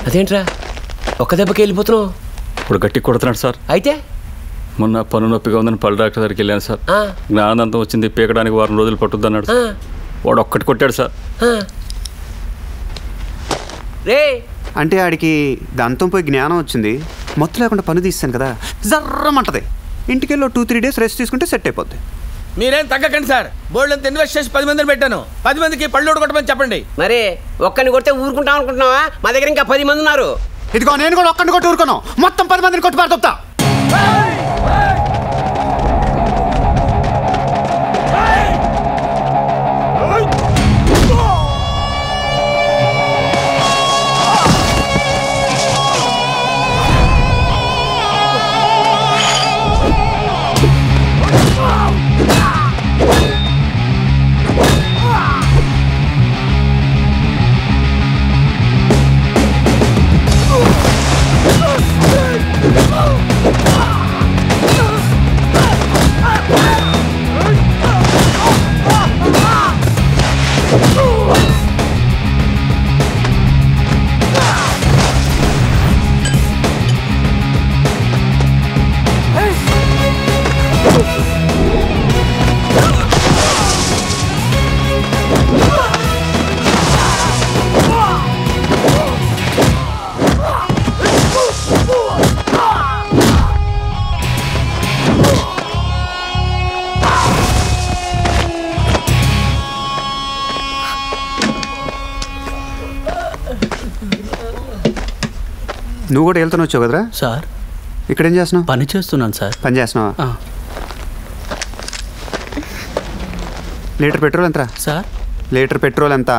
అదేంట్రా ఒక్క దెబ్బకి వెళ్ళిపోతున్నావు? ఇప్పుడు గట్టి కొడుతున్నాడు సార్. అయితే మొన్న పన్ను నొప్పిగా ఉందని పళ్ళు డాక్టర్ దగ్గరికి వెళ్ళాను సార్. జ్ఞానంతం వచ్చింది, పీకడానికి వారం రోజులు పట్టుద్ది అన్నాడు. వాడు ఒక్కటి కొట్టాడు సార్. రే అంటే ఆడికి దంతం పోయి జ్ఞానం వచ్చింది, మొత్తం లేకుండా పని తీస్తాను కదా, జర్రమంటది. ఇంటికెళ్ళి 2-3 days రెస్ట్ తీసుకుంటే సెట్ అయిపోద్ది. మీరేం తగ్గకండి సార్. బోల్డ్ అంత ఇన్వెస్ట్ చేసి 10 మందిని పెట్టాను. 10 మందికి పళ్ళు కొట్టమని చెప్పండి. మరి ఒక్కడిని కొడితే ఊరుకుంటాం అనుకుంటున్నావా? మా దగ్గర ఇంకా 10 మంది ఉన్నారు. ఇదిగో నేను కూడా ఒక్కడిని కొట్టి ఊరుకోను, మొత్తం 10 మందిని కొట్టి పారుతా. నువ్వు కూడా వెళ్తాను వచ్చావు కదరా సార్? ఇక్కడేం చేస్తున్నావు? పని చేస్తున్నాను సార్. పని చేస్తున్నావా? లీటర్ పెట్రోల్ ఎంత సార్? లీటర్ పెట్రోల్ ఎంత?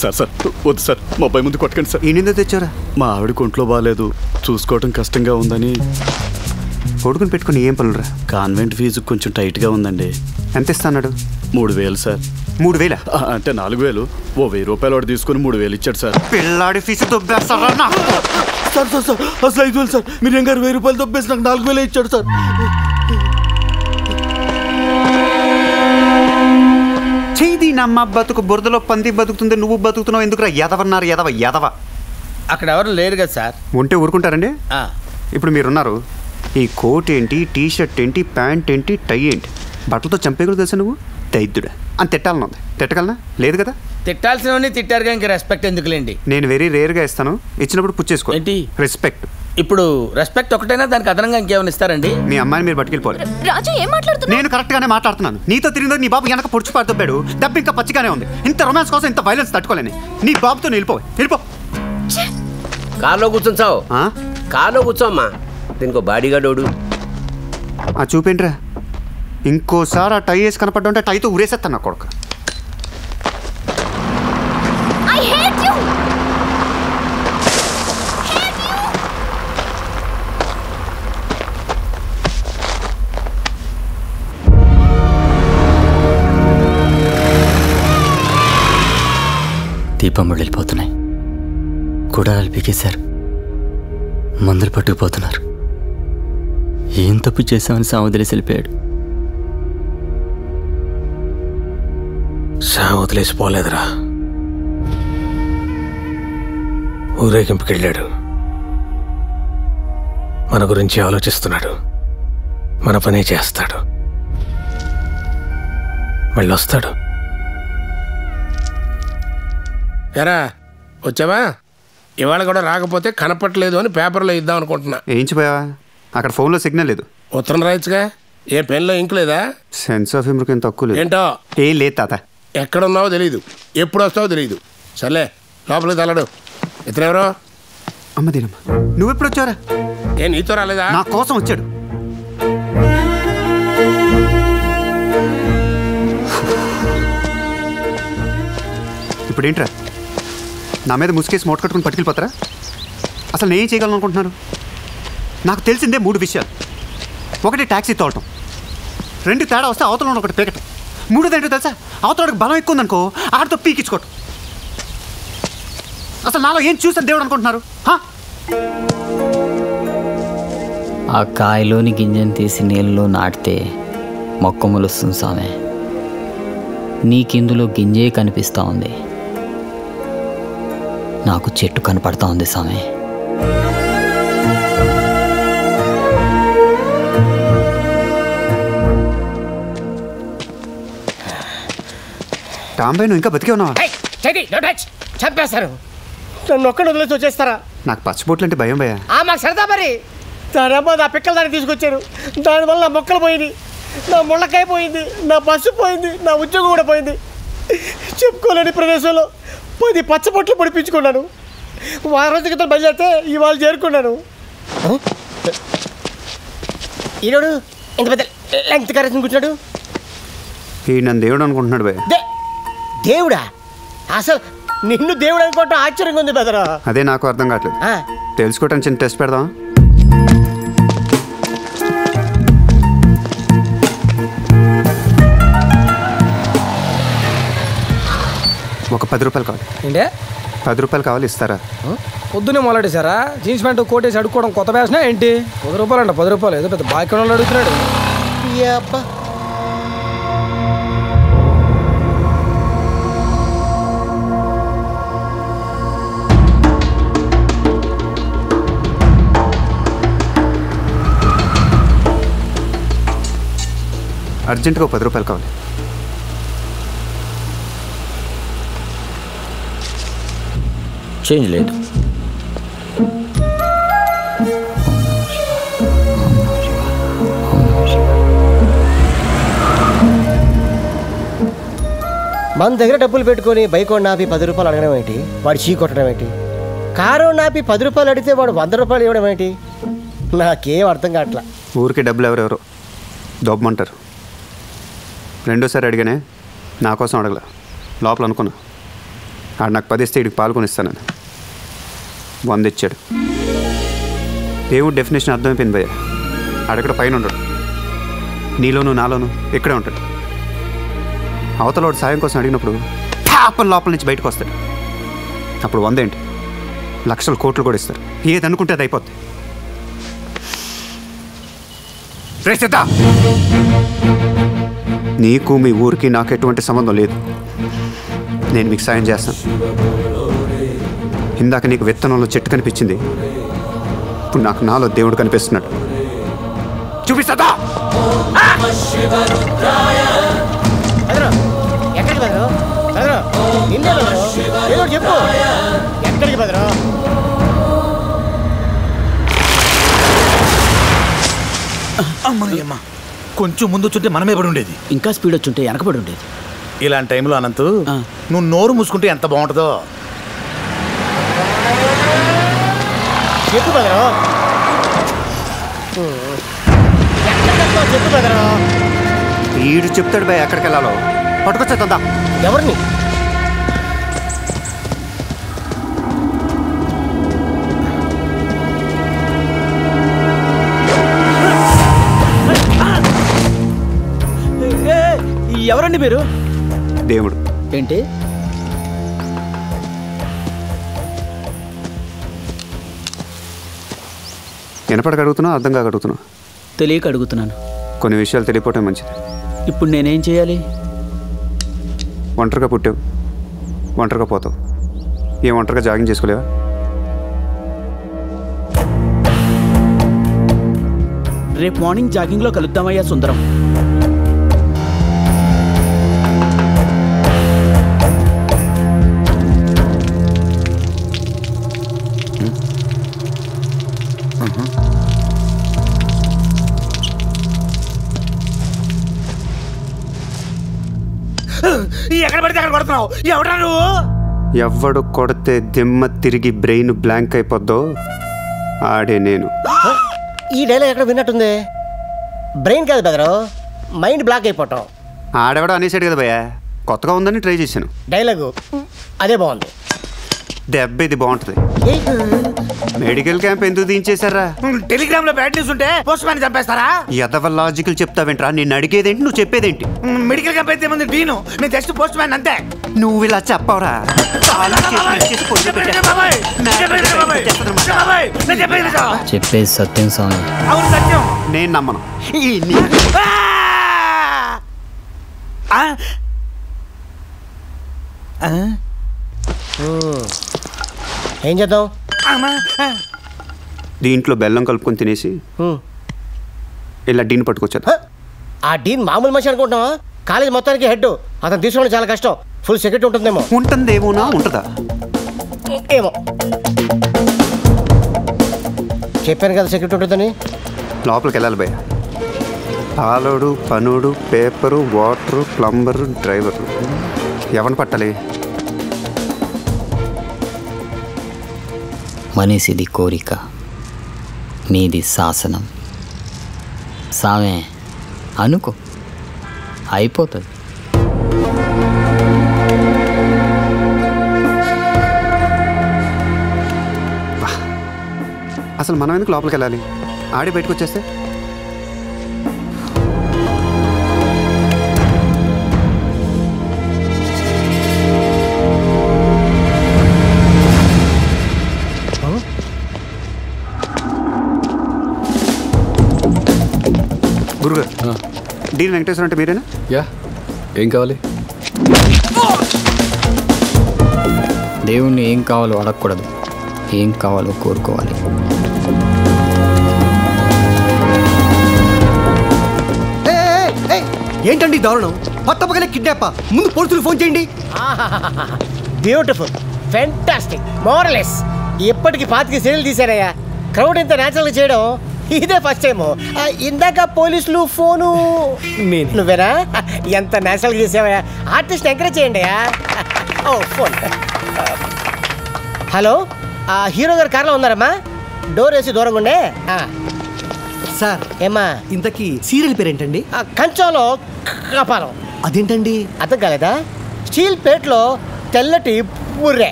సార్ సార్ వద్దు సార్, మా అబ్బాయి ముందు కొట్టకండి సార్. ఈయన తెచ్చారా? మా ఆవిడకి ఒంట్లో బాగాలేదు, చూసుకోవడం కష్టంగా ఉందని. కొడుకుని పెట్టుకుని ఏం పనులురా? కాన్వెంట్ ఫీజు కొంచెం టైట్గా ఉందండి. ఎంత ఇస్తాడు? 3000 సార్. 3000? అంటే 4000. ఓ 1000 రూపాయలు వాడు తీసుకుని 3000 ఇచ్చాడు సార్. పిల్లాడి ఫీజు దొబ్బేస్తారా? సార్ సార్ సార్ అసలు 5000 సార్. మీరు ఇంకా 1000 రూపాయలు దొబ్బేసి నాకు 4000 ఇచ్చాడు సార్. చేది నమ్మ బతుకు బురదలో పంది బతుకుతుంది, నువ్వు బతుకుతున్నావు ఎందుకురా? ఎదవన్నారు ఎదవ. అక్కడ ఎవరు లేరు కదా సార్. ఉంటే ఊరుకుంటారండి? ఇప్పుడు మీరున్నారు. ఈ కోట్ ఏంటి, టీ షర్ట్ ఏంటి, ప్యాంట్ ఏంటి, టై ఏంటి, బట్టలతో చంపేయకూడదు తెలుసా నువ్వు? దైద్యుడా అని తిట్టాలని ఉంది. తిట్టగలనా? లేదు కదా. తిట్టాల్సినవన్నీ తిట్టారుగా, ఇంకా రెస్పెక్ట్ ఎందుకులేండి. నేను వెరీ రేర్గా ఇస్తాను, ఇచ్చినప్పుడు పుచ్చేసుకో. ఏంటి రెస్పెక్ట్? ఇప్పుడు రెస్పెక్ట్ ఒకటైనా, దానికి అదనంగా ఇంకేమైనా ఇస్తారండి? మీ అమ్మాయిని మీరు పట్టుకెళ్ళిపోవాలి. రాజు ఏం మాట్లాడుతున్నావు? నేను కరెక్ట్ గానే మాట్లాడుతున్నాను. నీతో తిరిగిందో నీ బాబు వెనక పొడుచు పాడుతాడు, డబ్బు ఇంకా పచ్చిగానే ఉంది. ఇంత రొమాన్స్ కోసం ఇంత వైలెన్స్ తట్టుకోలేని నీ బాబుతో వెళ్ళిపో. కార్లో కూర్చొని కార్లో కూర్చోమ్మా, దీనికో బాడీగార్డోడు. చూపేంట్రా? ఇంకోసారి ఆ టై వేసి కనపడ్డా ఉంటే టైతో ఉరేసేస్తాను నా కొడుకు. దీపం వెళ్ళిపోతున్నాయి, కూడాలు పీకేశారు, మందులు పట్టుకుపోతున్నారు. ఏం తప్పు చేశామని సావదిలేసి వెళ్ళిపోయాడు. సావదిలేసిపోలేదురా, ఊరేగింపుకెళ్ళాడు. మన గురించి ఆలోచిస్తున్నాడు, మన పనే చేస్తాడు, మళ్ళీ వస్తాడు. ఎరా వచ్చావా? ఇవాళ కూడా రాకపోతే కనపట్లేదు అని పేపర్లో ఇద్దాం అనుకుంటున్నా. ఏంచిపోయావా? అక్కడ ఫోన్లో సిగ్నల్ లేదు. ఉత్తరం రాయొచ్చుగా. ఏ పెన్లో ఇంక్ లేదా? సెన్స్ ఆఫ్ హ్యూమర్ ఏం తక్కువ లేదు. ఏంటో ఏం లేదు తాత. ఎక్కడున్నావో తెలీదు, ఎప్పుడు వస్తావో తెలీదు. సర్లే లోపలికి తల్లడు. ఇతనెవరో? అమ్మదేనమ్మా. నువ్వెప్పుడు వచ్చారా? ఏ నీతో రాలేదా? నా కోసం వచ్చాడు. ఇప్పుడు ఏంట్రా నా మీద ముసుకేసి మూట కట్టుకుని పట్టుకెళ్ళిపోతారా? అసలు నేనేం చేయగలను అనుకుంటున్నారు? నాకు తెలిసిందే 3 విషయాలు. ఒకటి ట్యాక్సీ తోలటం, 2 తేడా వస్తే అవతల ఒకటి పీకటం, మూడోది ఏంటో తెలుసా, అవతలకి బలం ఎక్కువ ఉందనుకో ఆడితో పీకించుకోవటం. అసలు నాలో ఏం చూసాను దేవుడు అనుకుంటున్నారు? ఆ కాయలోని గింజను తీసి నీళ్ళలో నాటితే మొక్క మొలుస్తుంది సామె. నీకిందులో గింజే కనిపిస్తూ ఉంది, నాకు చెట్టు కనపడతా ఉంది సామె. టాంబాయ్ నువ్వు ఇంకా బతికే ఉన్నావా? చంపేస్తారు. నన్ను ఒక్కడు వదిలేసి వచ్చేస్తారా? నాకు పచ్చబొట్లు అంటే భయం భయ. మాకు సరదా మరి. దానమ్మ నా పిక్కలు దాన్ని తీసుకొచ్చారు. దానివల్ల నా మొక్కలు పోయింది, నా ముళ్ళకాయ పోయింది, నా బస్సు పోయింది, నా ఉద్యోగం కూడా పోయింది. చెప్పుకోలేని ప్రదేశంలో 10 పచ్చబొట్లు పొడిపించుకున్నాను. వారం రోజుల క్రితం బయలుదేరితే ఇవాళ చేరుకున్నాను. ఈరోడు ఇంత పెద్ద లెంగ్త్ కరెక్షన్ కూర్చున్నాడు. ఈ నన్ను దేవుడు అనుకుంటున్నాడు భయ. దేవుడా? అసలు నిన్ను దేవుడు అనుకోవటం ఆశ్చర్యంగా ఉంది బెదరా. అదే నాకు అర్థం కావట్లేదు. తెలుసుకోవటానికి చిన్న టెస్ట్ పెడదాం. ఒక 10 రూపాయలు కావాలి. ఏంటే 10 రూపాయలు కావాలి, ఇస్తారా? పొద్దునే మొదలెట్టేశారా? జీన్స్ ప్యాంటు కోటేసి అడుక్కోవడం కొత్త ఫ్యాషనా ఏంటి? 10 రూపాయలు అంట. 10 రూపాయలు ఏదో పెద్ద బాకీ వాళ్ళు అడుగుతున్నాడు. అర్జెంటుగా 10 రూపాయలు కావాలి. చేంజ్ లేదు. మన దగ్గర డబ్బులు పెట్టుకొని బైక్ వాడు నాపి 10 రూపాయలు అడగడం ఏంటి? వాడు చీ కొట్టడం ఏంటి? కారు నాపి 10 రూపాయలు అడిగితే వాడు 100 రూపాయలు ఇవ్వడం ఏంటి? నాకేం అర్థం కావట్లా. ఊరికి డబ్బులు ఎవరెవరో దొబ్బమంటారు. రెండోసారి అడిగానే, నా కోసం అడగల. లోపల అనుకున్నా ఆడు నాకు 10 ఇస్తే ఇడికి పాల్గొని ఇస్తానని 100 ఇచ్చాడు. దేవుడు డెఫినేషన్ అర్థమైపోయింది భయ్య. ఆడెక్కడ పైన ఉండడు, నీలోను నాలోను ఇక్కడే ఉంటాడు. అవతలోడు సాయం కోసం అడిగినప్పుడు టాపన్ లోపల నుంచి బయటకు వస్తాడు. అప్పుడు 100 ఏంటి, లక్షలు కోట్లు కూడా ఇస్తారు. ఏది అనుకుంటే అది అయిపోద్ది. రేసిద్దా, నీకు మీ ఊరికి నాకు ఎటువంటి సంబంధం లేదు. నేను మీకు సాయం చేస్తాను. ఇందాక నీకు విత్తనంలో చెట్టు కనిపించింది, ఇప్పుడు నాకు నాలో దేవుడు కనిపిస్తున్నాడు. చూపిస్తా. ఎక్కడికి బదరు? బదరు నిన్నే బదరు, ఏదో చెప్పు. ఎక్కడికి బదరు? అమ్మా, కొంచెం ముందు వచ్చుంటే మనమే పడి ఉండేది. ఇంకా స్పీడ్ వచ్చుంటే వెనకబడి ఉండేది. ఇలాంటి టైంలో అనంతు నువ్వు నోరు మూసుకుంటే ఎంత బాగుంటుందో. చెప్పు బదరు, చెప్పు బదరు. వీడు చెప్తాడు భయ ఎక్కడికి వెళ్ళాలో. పట్టుకొచ్చేద్దా. ఎవరిని? ఎవరండి మీరు? దేవుడు. ఏంటి? వినపడక అడుగుతున్నావు, అర్థం కాక అడుగుతున్నావు? తెలియక అడుగుతున్నాను. కొన్ని విషయాలు తెలియపోవటం మంచిది. ఇప్పుడు నేనేం చేయాలి? ఒంటరిగా పుట్టావు, ఒంటరిగా పోతావు. ఏం ఒంటరిగా జాగింగ్ చేసుకోలేవా? రేపు మార్నింగ్ జాగింగ్లో కలుద్దామయ్యా సుందరం. ఎక్కడ పడితే అక్కడ కొడుతున్నావు. ఎవడా నువ్వు? ఎవడు కొడితే దిమ్మ తిరిగి బ్రెయిన్ బ్లాంక్ అయిపోద్దో ఆడే నేను. ఈ డైలాగ్ ఎక్కడ విన్నట్టుంది. బ్రెయిన్ కాదు బెదరు, మైండ్ బ్లాక్ అయిపోవటం. ఆడెవడో అనేసాడు కదా భయ్యా, కొత్తగా ఉందని ట్రై చేశాను. డైలాగు అదే బాగుంది. దెబ్బ ఇది బాగుంటుంది. మెడికల్ క్యాంప్ ఎందుకు దించేశారా? టెలిగ్రామ్ లో బ్యాడ్ న్యూస్ ఉంటే పోస్ట్ మ్యాన్ చంపేస్తారా? ఎదవ లాజికల్ చెప్తావేంట్రా? నేను అడిగేదేంటి, నువ్వు చెప్పేదేంటి? మెడికల్ క్యాంప్ అయితే ముందు డీను, నేను జస్ట్ పోస్ట్ మ్యాన్ అంతే. నువ్వు ఇలా చెప్పవరా? చెప్పేది సత్యం స్వామి. అవును సత్యం. నేను నమ్మను. ఏం చేద్దాం? దీంట్లో బెల్లం కలుపుకొని తినేసి ఇలా డీన్ పట్టుకొచ్చారు. ఆ డీన్ మామూలు మనిషి అనుకుంటున్నావా? కాలేజ్ మొత్తానికి హెడ్. అతను తీసుకోవడం చాలా కష్టం. ఫుల్ సెక్యూరిటీ ఉంటుందేమో. ఉంటుందేమోనా? ఉంటుందా? ఏమో చెప్పాను కదా సెక్యూరిటీ ఉంటుందని. లోపలికి వెళ్ళాలి భయ్య. పాలోడు, పనుడు, పేపరు, వాటరు, ప్లంబరు, డ్రైవరు, ఎవరిని పట్టాలి? మనిషిది కోరిక, నీది శాసనం. సామే అనుకో, అయిపోతుంది. అసలు మనం ఎందుకు లోపలికి వెళ్ళాలి? ఆడి బయటకు వచ్చేస్తే గురుగారు, డీన్ వెంకటేశ్వర అంటే మీరేనా? యా, ఏం కావాలి? దేవుణ్ణి ఏం కావాలో అడగకూడదు, ఏం కావాలో కోరుకోవాలి. ఏంటండి దారుణం? పట్టపగలే కిడ్నాప్. ముందు పోలీసులు ఫోన్ చేయండి. Beautiful, fantastic, morals. ఎప్పటికి 25 సీరియల్ తీశారయ్యా. క్రౌడ్ ఇంత న్యాచురల్గా చేయడం ఇదే ఫస్ట్ టైం. ఇందాక పోలీసులు ఫోను నువ్వేనా? ఎంత న్యాచురల్గా చేసావయ్యా. ఆర్టిస్ట్ ఎంకరేజ్ చేయండి అయ్యా. ఓ ఫోన్. హలో, హీరో గారు కార్లో ఉన్నారమ్మా? డోర్ వేసి దూరంగా ఉండే. సార్, ఏమ్మా ఇంతకీ సీరియల్ పేరేంటండి? కంచంలో కపాలం. అదేంటండి? అర్థం కాలేదా? స్టీల్ ప్లేట్లో తెల్లటి బుర్రే.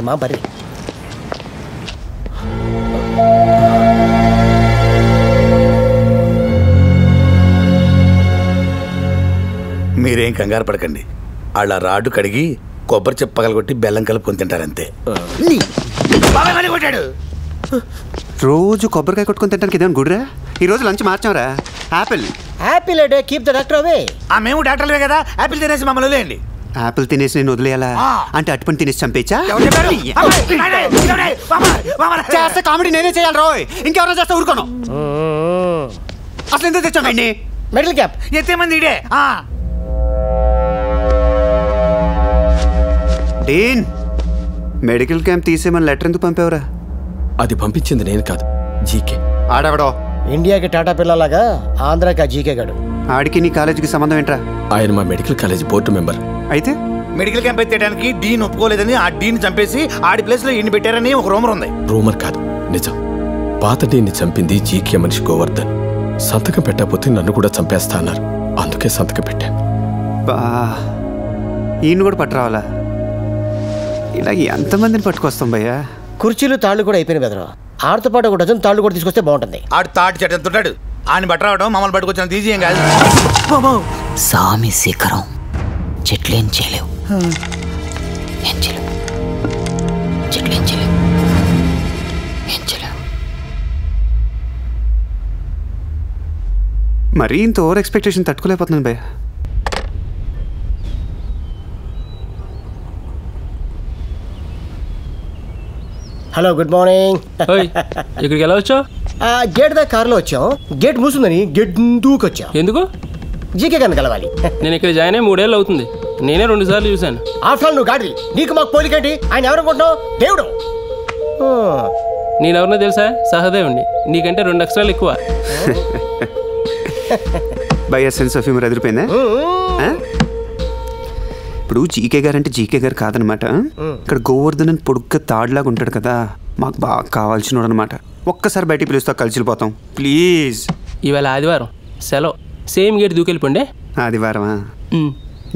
మా బర్రి. మీరేం కంగారు పడకండి. వాళ్ళ రాడ్డు కడిగి కొబ్బరి చెప్ప పగలగొట్టి బెల్లం కలుపుకొని తింటారంతే. కొట్టాడు. రోజు కొబ్బరికాయ కొట్టుకొని తింటానికి ఇదేమో గుడిరా? ఈరోజు లంచ్ మార్చాంరా. Apple. Apple day keep the doctor away. మేము డాక్టర్లే కదా, యాపిల్ తినేసి మమ్మల్ని వదిలేయండి. యాపిల్ తినేసి నేను వదిలేయాలా? అంటే అటుపని తినేసి చంపేచ్చా? చేస్తే కామెడీ నేనే చేయాలి రోయ్, ఇంకెవరైనా చేస్తే ఊరుకోను. అసలు ఎందుకు తెచ్చామండి? మెడల్ క్యాప్ ఎంతమంది ఇడే. డీన్, మెడికల్ క్యాంప్ తీసేమని లెటర్ ఎందుకు పంపావురా? అది పంపించింది నేను కాదు, జీకే. ఆడవడో ఇండియాకి టాటా పిల్లలాగా ఆంధ్రాకి ఆ జీకే గాడు. ఆడికి నీ కాలేజీకి సంబంధం ఏంట్రా? ఆయన మా మెడికల్ కాలేజ్ బోర్డు మెంబర్. అయితే మెడికల్ క్యాంప్ ఎత్తేయడానికి డీన్ ఒప్పుకోలేదని ఆ డీన్ చంపేసి ఆడి ప్లేస్ లో ఈయన పెట్టారని ఒక రూమర్ ఉంది. రూమర్ కాదు, నిజం. పాత డీన్ని చంపింది జీకే మనిషి గోవర్ధన్. సంతకం పెట్టకపోతే నన్ను కూడా చంపేస్తా అన్నారు, అందుకే సంతకం పెట్టాను. బా, ఈయన కూడా పట్టురావాలా? ఇలా ఎంతమందిని పట్టుకొస్తాం భయ్యా? కుర్చీలు తాళ్ళు కూడా అయిపోయిన బెదరు. ఆడితో పాటు ఒక డజన్ తాళ్ళు కూడా తీసుకొస్తే బాగుంటుంది. ఆడు తాటి చెట్టు ఎంతుంటాడు, ఆయన బట్ట రావడం మమ్మల్ని పట్టుకొచ్చిన తీసి ఏం కాదు. సామి శిఖరం, చెట్లేం చేయలేవు, ఏం చేయలేవు, చెట్లేం చేయలేవు, ఏం చేయలేవు. మరీ ఇంత ఓవర్ ఎక్స్పెక్టేషన్ తట్టుకోలేకపోతున్నాను భయ్యా. Hello, good morning. ఇక్కడికి ఎలా వచ్చావు? గేట్ దా కారులో వచ్చాం. గేట్ మూసిందని గేట్ దూకొచ్చాం. ఎందుకు? జీకే గారిని కలవాలి. నేను ఇక్కడ జాయిన్ అయ్యి 3 ఏళ్ళు అవుతుంది. నేనే 2 సార్లు చూశాను. ఆఫ్టర్ ఆల్ నువ్వు గాడి, నీకు మాకు పోలికేంటి? ఆయన ఎవరనుకుంటున్నావు? దేవుడు. నేనెవరినో తెలుసా? సహదేవుణ్ణి. నీకంటే 2 అక్షరాలు ఎక్కువ. భయ్యా సెన్స్ ఆఫ్ హ్యూమర్ ఎదిరిపోయిందా? ఇప్పుడు జీకే గారు అంటే జీకే గారు కాదనమాట. ఇక్కడ గోవర్ధన్ అని పొడుగ్గా తాడులాగా ఉంటాడు కదా, మాకు బాగా కావాల్సిన అనమాట. ఒక్కసారి బయటికి పిలుస్తా, కలిసిపోతాం ప్లీజ్. ఇవాళ ఆదివారం సెలవు. సేమ్ గేట్ దూకెళ్ళిపోండి. ఆదివారమా?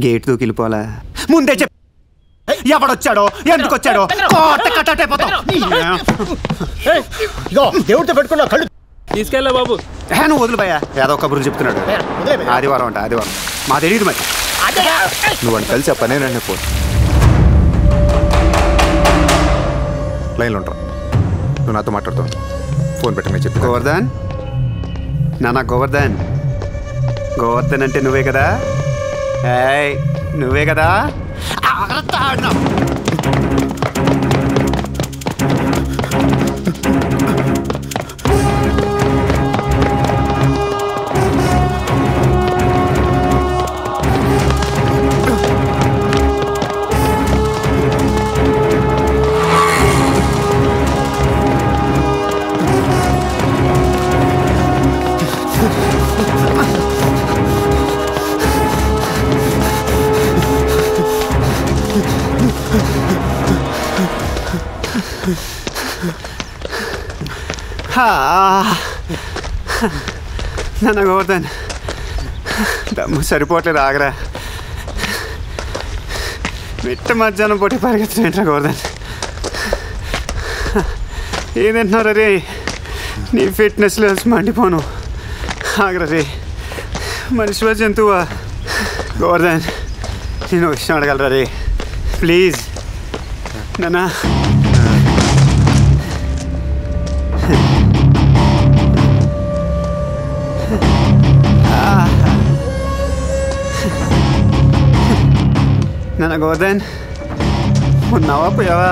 గేట్ దూకెళ్ళిపోవాలా? ముందే చెప్ప ఎవడొచ్చాడో ఎందుకు వచ్చాడో ఇగో దేవుడితో పెట్టుకున్న కళ్ళు తీసుకెళ్ళా బాబు. నువ్వు వదిలి భయ్యా, ఏదో కబుర్లు చెప్తున్నాడు. ఆదివారం అంట, ఆదివారం మా తెలియదు మరి. నువ్వు అని కలిసి ఆ పనే రండి. ఫోన్ లైన్లో ఉంటావు, నువ్వు నాతో మాట్లాడుతావు. ఫోన్ పెట్టమని చెప్పి. గోవర్ధన్ నాన్న, గోవర్ధన్. గోవర్ధన్ అంటే నువ్వే కదా? ఏయ్ నువ్వే కదా? నాన్న గోవర్ధన్, దమ్ము సరిపోవట్లేదు, ఆగరా. మిట్ట మధ్యాహ్నం పొట్టి పరిగెత్తున్నా గోవర్ధన్. ఏం తింటున్నారా రే? నీ ఫిట్నెస్ లెవెల్స్ మండిపోను, ఆగరా రే. మనిషివా జంతువా? గోవర్ధన్ నేను విషయం అడగలరా రే, ప్లీజ్ నాన్న. నాన్న గోవర్ధన్, ఉన్నావా పోయావా?